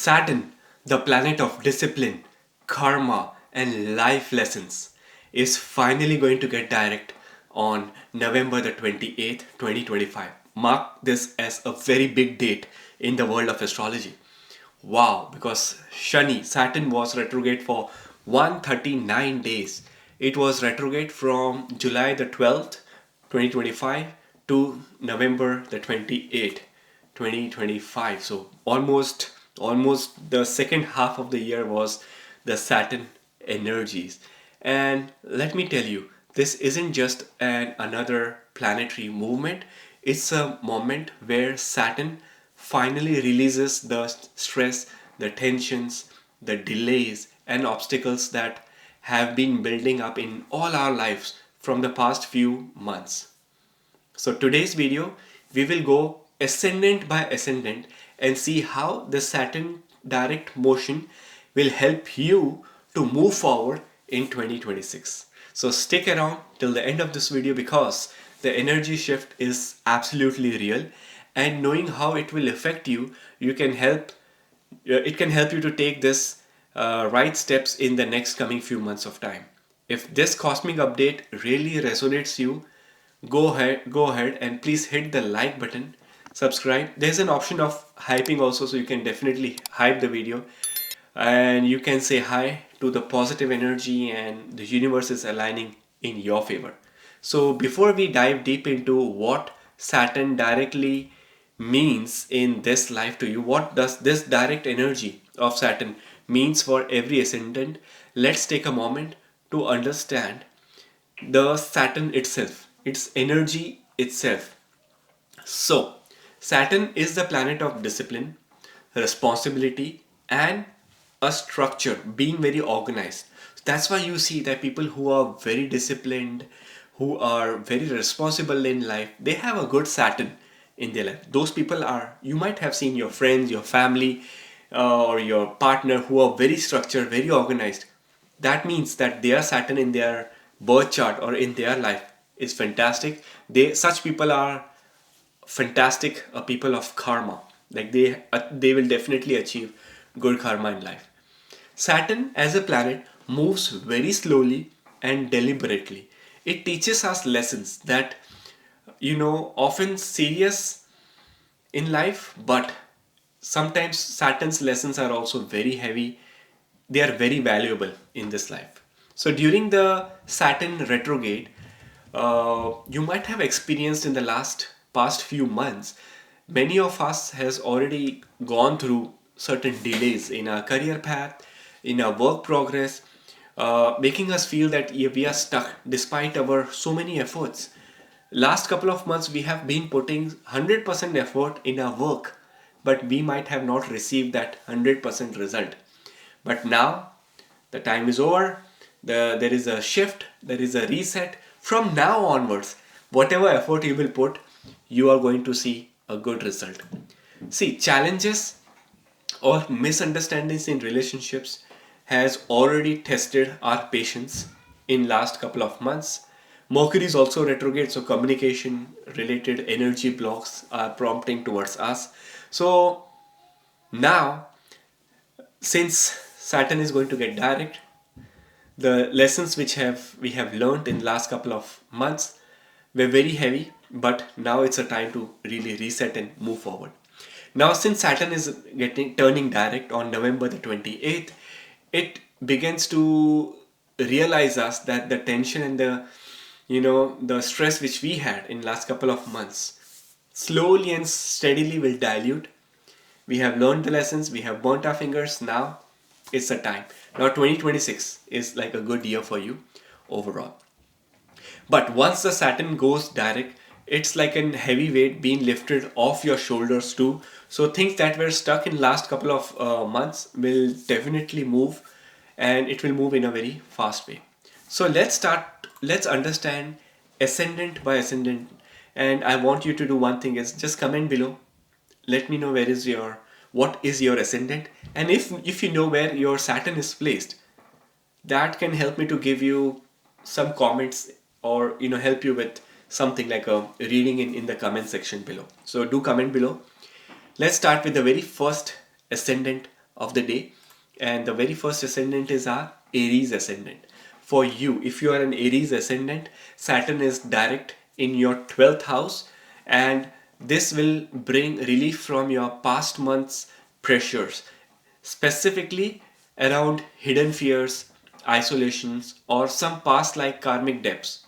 Saturn, the planet of discipline, karma, and life lessons, is finally going to get direct on November the 28th, 2025. Mark this as a very big date in the world of astrology. Wow, because Shani, Saturn was retrograde for 139 days. It was retrograde from July the 12th, 2025 to November the 28th, 2025. So almost the second half of the year was the Saturn energies. And let me tell you, this isn't just another planetary movement. It's a moment where Saturn finally releases the stress, the tensions, the delays, and obstacles that have been building up in all our lives from the past few months. So today's video, we will go ascendant by ascendant and see how the Saturn direct motion will help you to move forward in 2026. So stick around till the end of this video because the energy shift is absolutely real, and knowing how it will affect you, it can help you to take this right steps in the next coming few months of time. If this cosmic update really resonates you, go ahead and please hit the like button, subscribe. There's an option of hyping also, so you can definitely hype the video and you can say hi to the positive energy and the universe is aligning in your favor. So before we dive deep into what Saturn directly means in this life to you, what does this direct energy of Saturn means for every ascendant, let's take a moment to understand the Saturn itself, its energy itself. So, Saturn is the planet of discipline, responsibility, and a structure, being very organized. That's why you see that people who are very disciplined, who are very responsible in life, they have a good Saturn in their life. Those people are, you might have seen your friends, your family, or your partner who are very structured, very organized. That means that their Saturn in their birth chart or in their life is fantastic. Such people are fantastic people of karma. Like they will definitely achieve good karma in life. Saturn as a planet moves very slowly and deliberately. It teaches us lessons that often serious in life, but sometimes Saturn's lessons are also very heavy. They are very valuable in this life. So during the Saturn retrograde, you might have experienced in the past few months, many of us has already gone through certain delays in our career path, in our work progress, making us feel that we are stuck despite our so many efforts. Last couple of months we have been putting 100% effort in our work, but we might have not received that 100% result. But now the time is over. There is a shift, there is a reset. From now onwards, whatever effort you will put, you are going to see a good result. See, challenges or misunderstandings in relationships has already tested our patience in last couple of months. Mercury is also retrograde, so communication related energy blocks are prompting towards us. So now, since Saturn is going to get direct, the lessons which we have learned in last couple of months were very heavy, but now it's a time to really reset and move forward. Now, since Saturn is turning direct on November the 28th, it begins to realize us that the tension and the stress which we had in last couple of months slowly and steadily will dilute. We have learned the lessons, we have burnt our fingers. Now it's the time. Now 2026 is like a good year for you overall. But once the Saturn goes direct, it's like a heavy weight being lifted off your shoulders too. So things that were stuck in last couple of months will definitely move, and it will move in a very fast way. So let's understand ascendant by ascendant. And I want you to do one thing is just comment below. Let me know what is your ascendant, and if you know where your Saturn is placed, that can help me to give you some comments, or help you with something like a reading in the comment section below. So do comment below. Let's start with the very first ascendant, of the day. And the very first ascendant is our Aries ascendant. For you, if you are an Aries ascendant, Saturn is direct in your 12th house, and this will bring relief from your past month's pressures, specifically around hidden fears, isolations, or some past like karmic debts.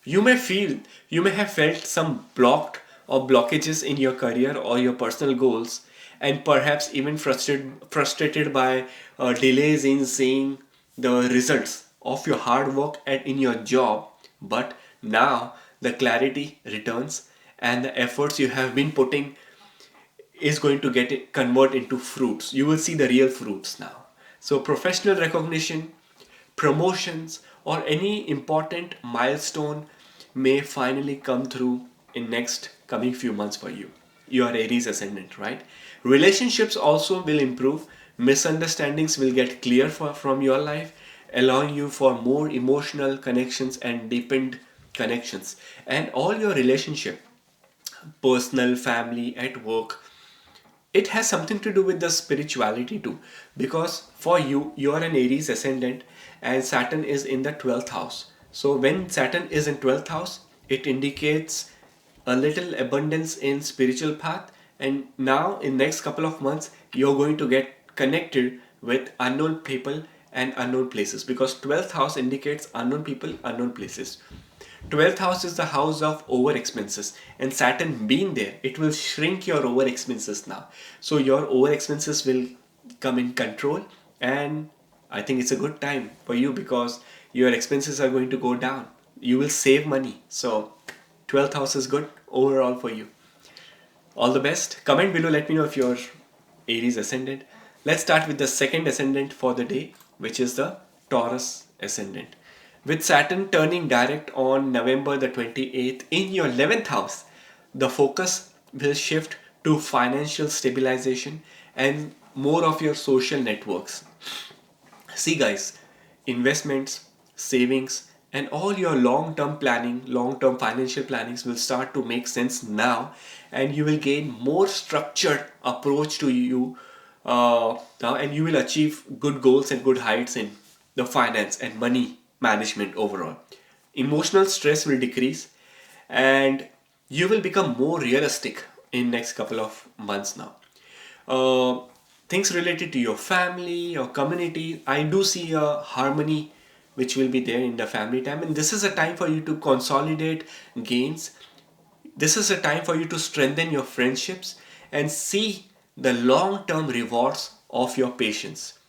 You may have felt some blocked or blockages in your career or your personal goals, and perhaps even frustrated by delays in seeing the results of your hard work in your job. But now the clarity returns, and the efforts you have been putting is going to convert into fruits. You will see the real fruits now. So professional recognition, promotions, or any important milestone may finally come through in next coming few months for you. You are Aries ascendant, right? Relationships also will improve. Misunderstandings will get clear from your life, allowing you for more emotional connections and deepened connections. And all your relationship, personal, family, at work, it has something to do with the spirituality too, because for you are an Aries ascendant, and Saturn is in the 12th house. So when Saturn is in 12th house, it indicates a little abundance in spiritual path. And now in next couple of months, you're going to get connected with unknown people and unknown places, because 12th house indicates unknown people, unknown places. 12th house is the house of over expenses, and Saturn being there, it will shrink your over expenses now. So your over expenses will come in control, and I think it's a good time for you because your expenses are going to go down. You will save money. So 12th house is good overall for you. All the best. Comment below, let me know if you're Aries ascendant. Let's start with the second ascendant for the day, which is the Taurus ascendant. With Saturn turning direct on November the 28th in your 11th house, the focus will shift to financial stabilization and more of your social networks. See, guys, investments, savings, and all your long-term planning, long-term financial plannings will start to make sense now, and you will gain more structured approach to you now, and you will achieve good goals and good heights in the finance and money management overall. Emotional stress will decrease, and you will become more realistic in next couple of months now. uh, Things related to your family or community, I do see a harmony which will be there in the family time, and this is a time for you to consolidate gains. This is a time for you to strengthen your friendships and see the long term rewards of your patience.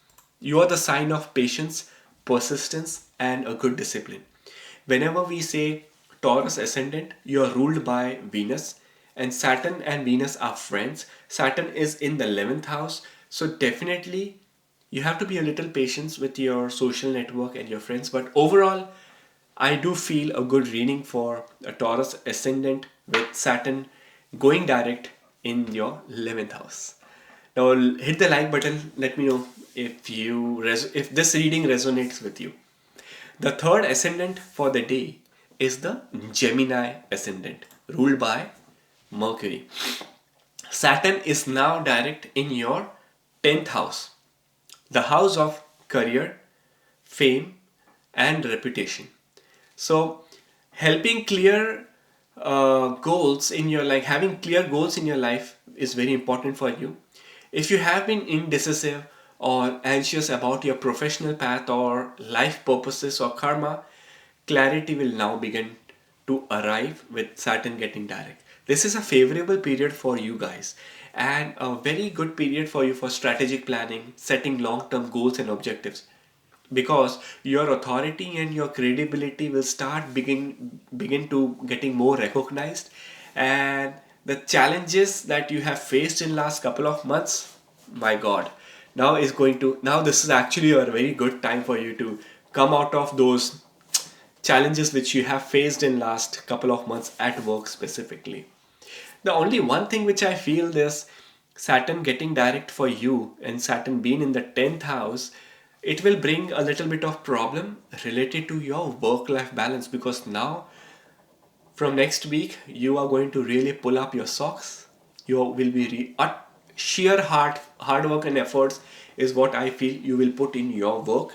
You are the sign of patience, persistence, and a good discipline. Whenever we say Taurus ascendant, you are ruled by Venus, and Saturn and Venus are friends. Saturn is in the 11th house, so definitely you have to be a little patient with your social network and your friends. But overall, I do feel a good reading for a Taurus ascendant with Saturn going direct in your 11th house. Now hit the like button. Let me know if this reading resonates with you. The third ascendant for the day is the Gemini ascendant, ruled by Mercury. Saturn is now direct in your 10th house, the house of career, fame, and reputation. So, helping clear goals in your life, having clear goals in your life is very important for you. If you have been indecisive or anxious about your professional path or life purposes or karma, clarity will now begin to arrive with Saturn getting direct. This is a favorable period for you guys, and a very good period for you for strategic planning, setting long term goals and objectives, because your authority and your credibility will start begin to getting more recognized, and the challenges that you have faced in last couple of months, my god, now this is actually a very good time for you to come out of those challenges which you have faced in last couple of months at work specifically. The only one thing which I feel this Saturn getting direct for you and Saturn being in the 10th house, it will bring a little bit of problem related to your work life balance, because now from next week you are going to really pull up your socks. You will be sheer hard work and efforts is what I feel you will put in your work.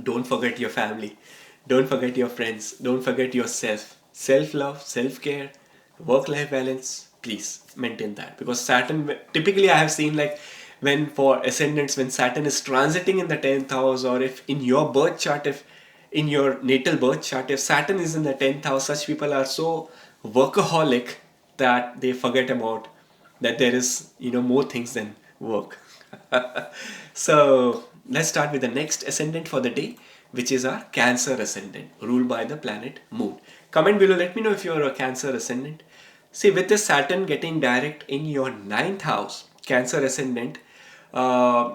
Don't forget your family. Don't forget your friends. Don't forget yourself. Self love, self care, work life balance. Please maintain that, because Saturn, typically I have seen, like, when for ascendants, when Saturn is transiting in the 10th house, or if in your birth chart, if in your natal birth chart, if Saturn is in the 10th house, such people are so workaholic that they forget about that there is, more things than work. So let's start with the next ascendant for the day, which is our Cancer ascendant, ruled by the planet Moon. Comment below, let me know if you're a Cancer ascendant. See, with this Saturn getting direct in your ninth house, Cancer ascendant, uh,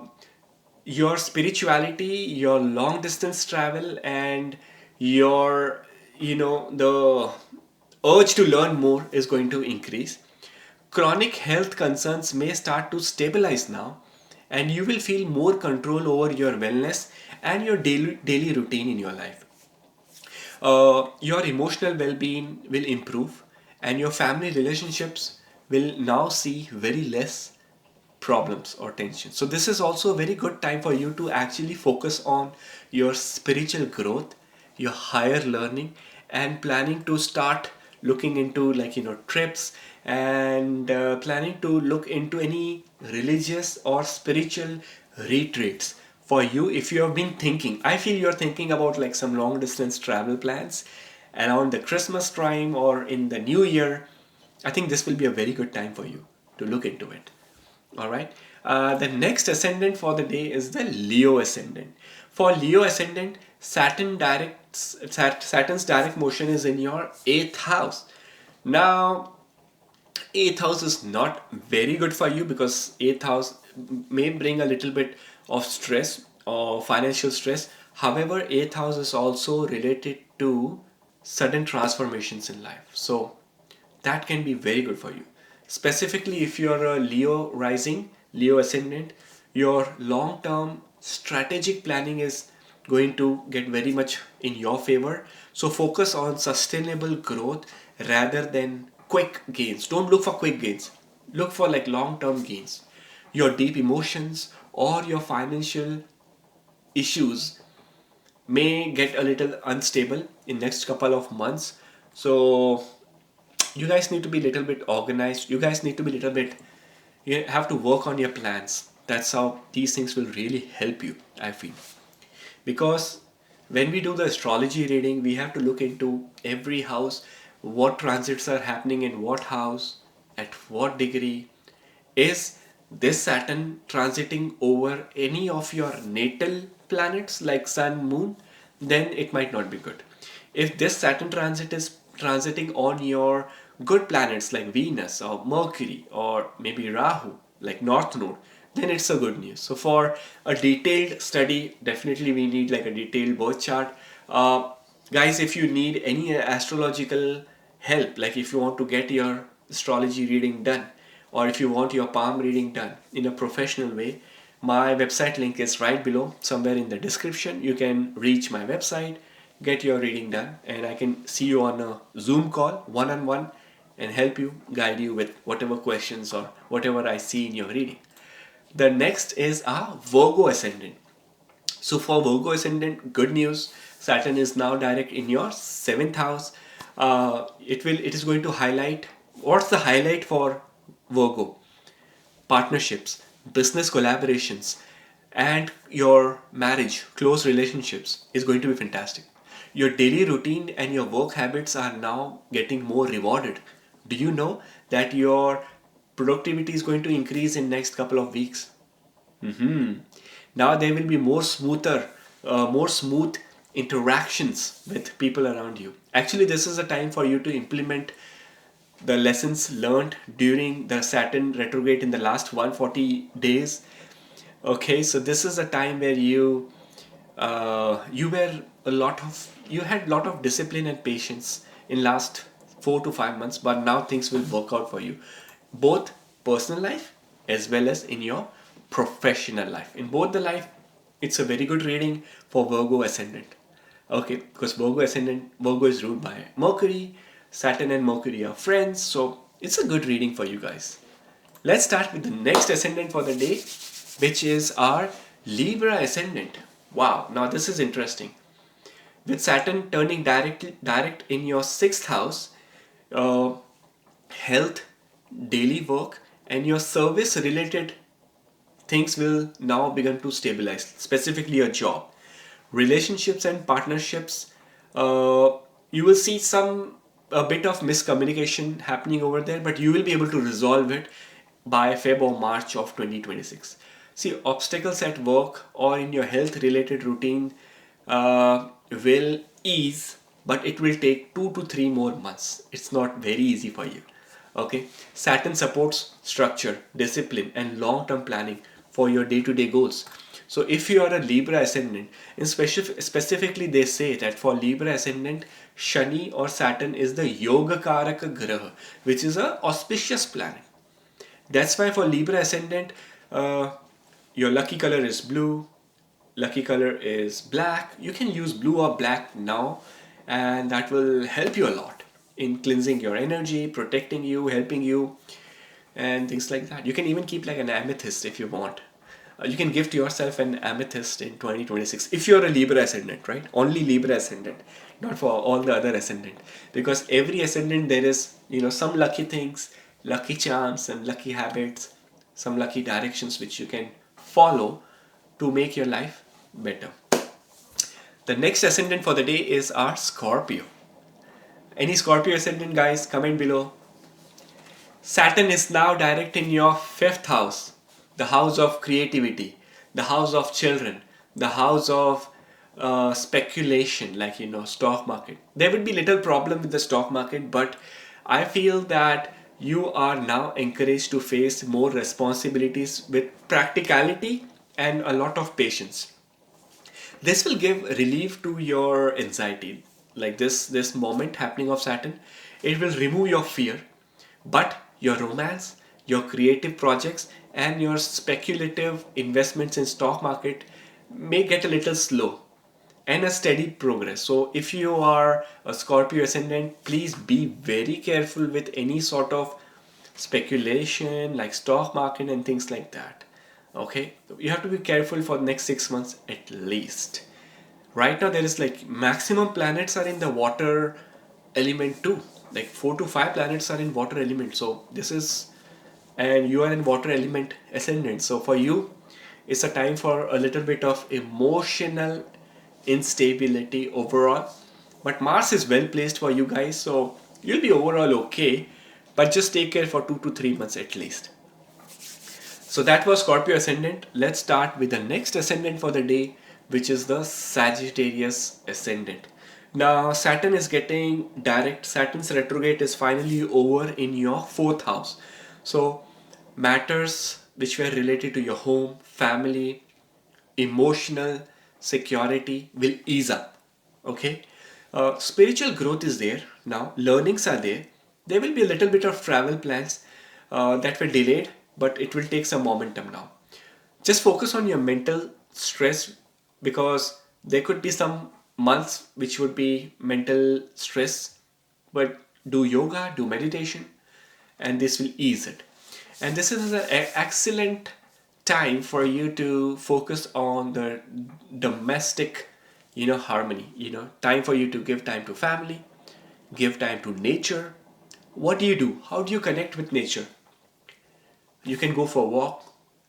your spirituality, your long distance travel, and your, the urge to learn more is going to increase. Chronic health concerns may start to stabilize now, and you will feel more control over your wellness and your daily routine in your life. Your emotional well-being will improve, and your family relationships will now see very less problems or tension. So this is also a very good time for you to actually focus on your spiritual growth, your higher learning, and planning to start looking into, like, trips, and planning to look into any religious or spiritual retreats for you. If you have been thinking, I feel you're thinking about like some long distance travel plans around the Christmas time or in the new year, I think this will be a very good time for you to look into it. All right. The next ascendant for the day is the Leo ascendant. For Leo ascendant, Saturn's direct motion is in your eighth house. Now, eighth house is not very good for you, because eighth house may bring a little bit of stress or financial stress. However, eighth house is also related to sudden transformations in life. So that can be very good for you. Specifically, if you're a Leo rising, Leo ascendant, your long term strategic planning is going to get very much in your favor. So, focus on sustainable growth rather than quick gains. Don't look for quick gains, look for like long term gains. Your deep emotions or your financial issues may get a little unstable in next couple of months. So you guys need to be a little bit organized. You guys need to be a little bit, you have to work on your plans. That's how these things will really help you, I feel. Because when we do the astrology reading, we have to look into every house, what transits are happening in what house, at what degree. Is this Saturn transiting over any of your natal planets like Sun, Moon? Then it might not be good. If this Saturn transit is transiting on your good planets like Venus or Mercury or maybe Rahu, like North Node, then it's a good news. So for a detailed study, definitely we need like a detailed birth chart. Guys, if you need any astrological help, like if you want to get your astrology reading done, or if you want your palm reading done in a professional way, my website link is right below somewhere in the description. You can reach my website, get your reading done, and I can see you on a Zoom call one on one and help you, guide you with whatever questions or whatever I see in your reading. The next is our Virgo ascendant. So for Virgo ascendant, good news. Saturn is now direct in your seventh house. It is going to highlight, what's the highlight for Virgo? Partnerships, business collaborations, and your marriage, close relationships is going to be fantastic. Your daily routine and your work habits are now getting more rewarded. Do you know that your productivity is going to increase in next couple of weeks? Now there will be more smooth interactions with people around you. Actually, this is a time for you to implement the lessons learned during the Saturn retrograde in the last 140 days. Okay, so this is a time where you had a lot of discipline and patience in last 4 to 5 months, but now things will work out for you, both personal life as well as in your professional life. In both the life, it's a very good reading for Virgo ascendant. Okay, because Virgo is ruled by Mercury. Saturn and Mercury are friends, so it's a good reading for you guys. Let's start with the next ascendant for the day, which is our Libra Ascendant. Wow, now this is interesting. With Saturn turning direct in your 6th house, uh, health, daily work, and your service related things will now begin to stabilize, specifically your job. Relationships and partnerships, you will see a bit of miscommunication happening over there, but you will be able to resolve it by Feb or March of 2026. See, obstacles at work or in your health related routine will ease, but it will take 2 to 3 more months. It's not very easy for you. Okay, Saturn supports structure, discipline, and long term planning for your day to day goals. So, if you are a Libra ascendant, specifically they say that for Libra ascendant, Shani or Saturn is the Yoga Karaka Graha, which is a auspicious planet. That's why for Libra ascendant, uh, your lucky color is blue, lucky color is black. You can use blue or black now, and that will help you a lot in cleansing your energy, protecting you, helping you, and things like that. You can even keep like an amethyst if you want. You can gift yourself an amethyst in 2026 if you're a Libra ascendant, right? Only Libra ascendant, not for all the other ascendant. Because every ascendant there is, some lucky things, lucky charms, and lucky habits, some lucky directions which you can follow to make your life better. The next ascendant for the day is our Scorpio. Any Scorpio ascendant guys, comment below. Saturn is now direct in your 5th house, the house of creativity, the house of children, the house of speculation, like stock market. There would be little problem with the stock market, but I feel that you are now encouraged to face more responsibilities with practicality and a lot of patience. This will give relief to your anxiety, like this moment happening of Saturn. It will remove your fear, but your romance, your creative projects, and your speculative investments in stock market may get a little slow and a steady progress. So if you are a Scorpio ascendant, please be very careful with any sort of speculation like stock market and things like that. Okay, you have to be careful for the next 6 months at least. Right now there is like maximum planets are in the water element too, like 4 to 5 planets are in water element. So this is, and you are in water element ascendant, so for you it's a time for a little bit of emotional instability overall. But Mars is well placed for you guys, so you'll be overall okay, but just take care for 2 to 3 months at least. So that was Scorpio ascendant. Let's start with the next ascendant for the day, which is the Sagittarius ascendant. Now Saturn is getting direct. Saturn's retrograde is finally over in your 4th house. So matters which were related to your home, family, emotional security will ease up. Okay, spiritual growth is there now. Learnings are there. There will be a little bit of travel plans that were delayed, but it will take some momentum now. Just focus on your mental stress, because there could be some months which would be mental stress, but do yoga, do meditation, and this will ease it. And this is an excellent time for you to focus on the domestic, harmony. Time for you to give time to family, give time to nature. What do you do? How do you connect with nature? You can go for a walk,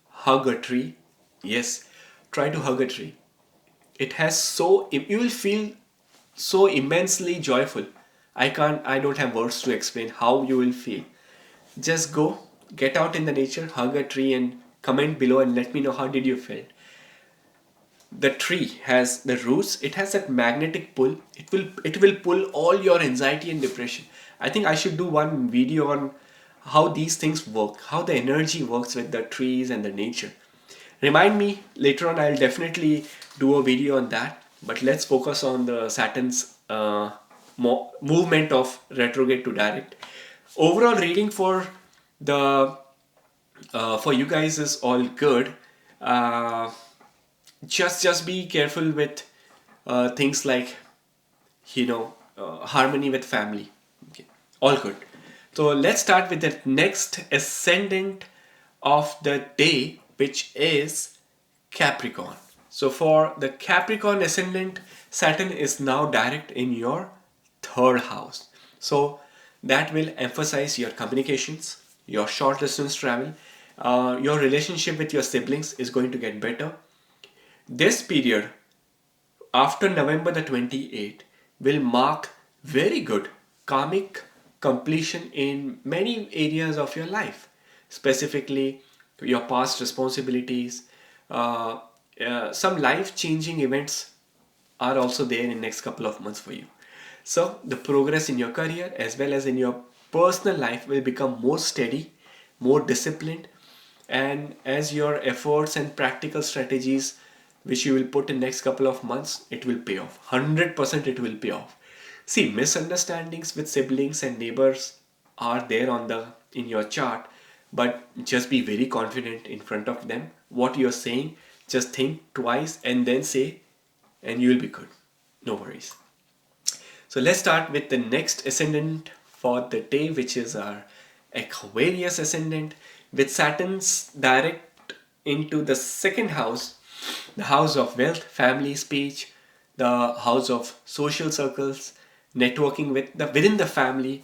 hug a tree. Yes, try to hug a tree. It has so, you will feel so immensely joyful. I don't have words to explain how you will feel. Just go, get out in the nature, hug a tree, and comment below and let me know how did you feel. The tree has the roots, it has that magnetic pull. It will pull all your anxiety and depression. I think I should do one video on how these things work, how the energy works with the trees and the nature. Remind me later on, I'll definitely do a video on that. But let's focus on the Saturn's movement of retrograde to direct. Overall reading the for you guys is all good. Uh, just be careful with things like harmony with family. Okay, all good. So let's start with the next ascendant of the day, which is Capricorn. So for the Capricorn ascendant, Saturn is now direct in your third house. So that will emphasize your communications, your short distance travel, your relationship with your siblings is going to get better. This period after November the 28th will mark very good karmic completion in many areas of your life, specifically your past responsibilities. Uh, some life-changing events are also there in next couple of months for you. So the progress in your career as well as in your personal life will become more steady, more disciplined, and as your efforts and practical strategies which you will put in next couple of months, it will pay off. 100% it will pay off. See, misunderstandings with siblings and neighbors are there on the in your chart, but just be very confident in front of them. What you're saying, just think twice and then say, and you will be good. No worries. So let's start with the next ascendant for the day, which is our Aquarius ascendant, with Saturn's direct into the second house, the house of wealth, family, speech, the house of social circles, networking within the family,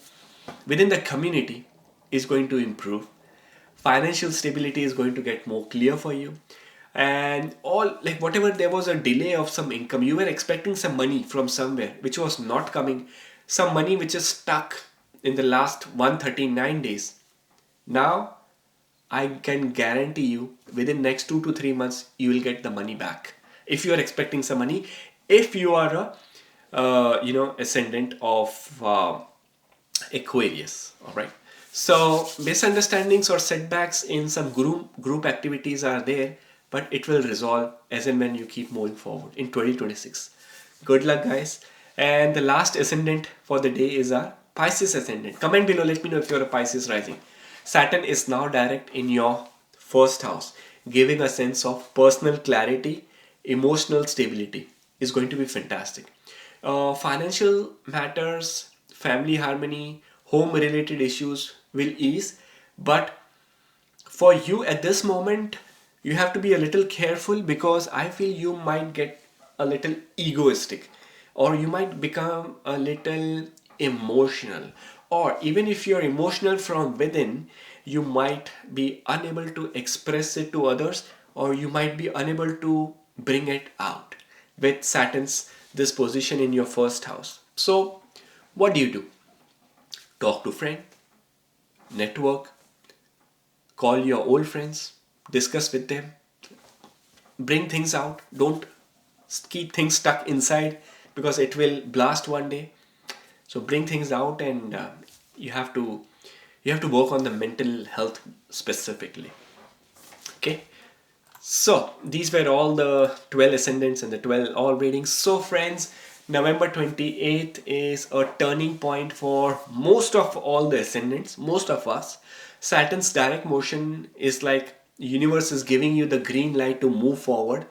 within the community is going to improve. Financial stability is going to get more clear for you, and all like whatever there was a delay of some income, you were expecting some money from somewhere which was not coming, some money which is stuck in the last 139 days. Now I can guarantee you within next 2 to 3 months you will get the money back. If you are expecting some money, if you are a ascendant of Aquarius, all right. So misunderstandings or setbacks in some group activities are there, but it will resolve as and when you keep moving forward in 2026. Good luck, guys. And the last ascendant for the day is our Pisces ascendant. Comment below, let me know if you're a Pisces rising. Saturn is now direct in your first house, giving a sense of personal clarity, emotional stability is going to be fantastic. Financial matters, family harmony, home related issues will ease, but for you at this moment, you have to be a little careful because I feel you might get a little egoistic, or you might become a little emotional, or even if you're emotional from within, you might be unable to express it to others, or you might be unable to bring it out with Saturn's this position in your first house. So what do? Talk to friend, network, call your old friends, discuss with them, bring things out. Don't keep things stuck inside because it will blast one day. So bring things out, and you have to work on the mental health specifically. Okay. So these were all the 12 ascendants and the 12 all readings. So friends, November 28th is a turning point for most of all the ascendants, most of us. Saturn's direct motion is like universe is giving you the green light to move forward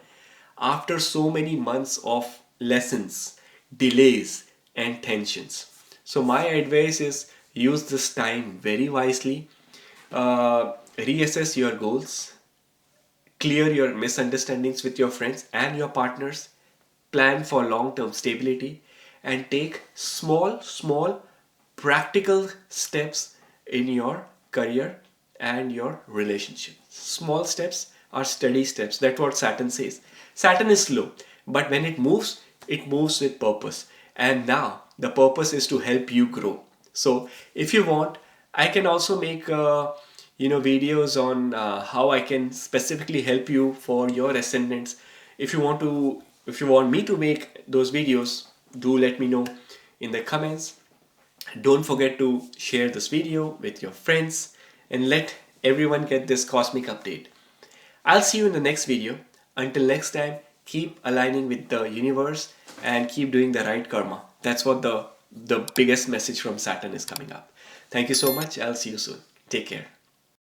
after so many months of lessons, delays and tensions. So my advice is use this time very wisely. Reassess your goals, clear your misunderstandings with your friends and your partners, plan for long-term stability, and take small practical steps in your career and your relationship. Small steps are steady steps. That's what Saturn says. Saturn is slow, but when it moves with purpose. And now the purpose is to help you grow. So if you want, I can also make videos on how I can specifically help you for your ascendants. If you want me to make those videos, do let me know in the comments. Don't forget to share this video with your friends and let everyone get this cosmic update. I'll see you in the next video. Until next time, keep aligning with the universe and keep doing the right karma. That's what the biggest message from Saturn is coming up. Thank you so much. I'll see you soon. Take care.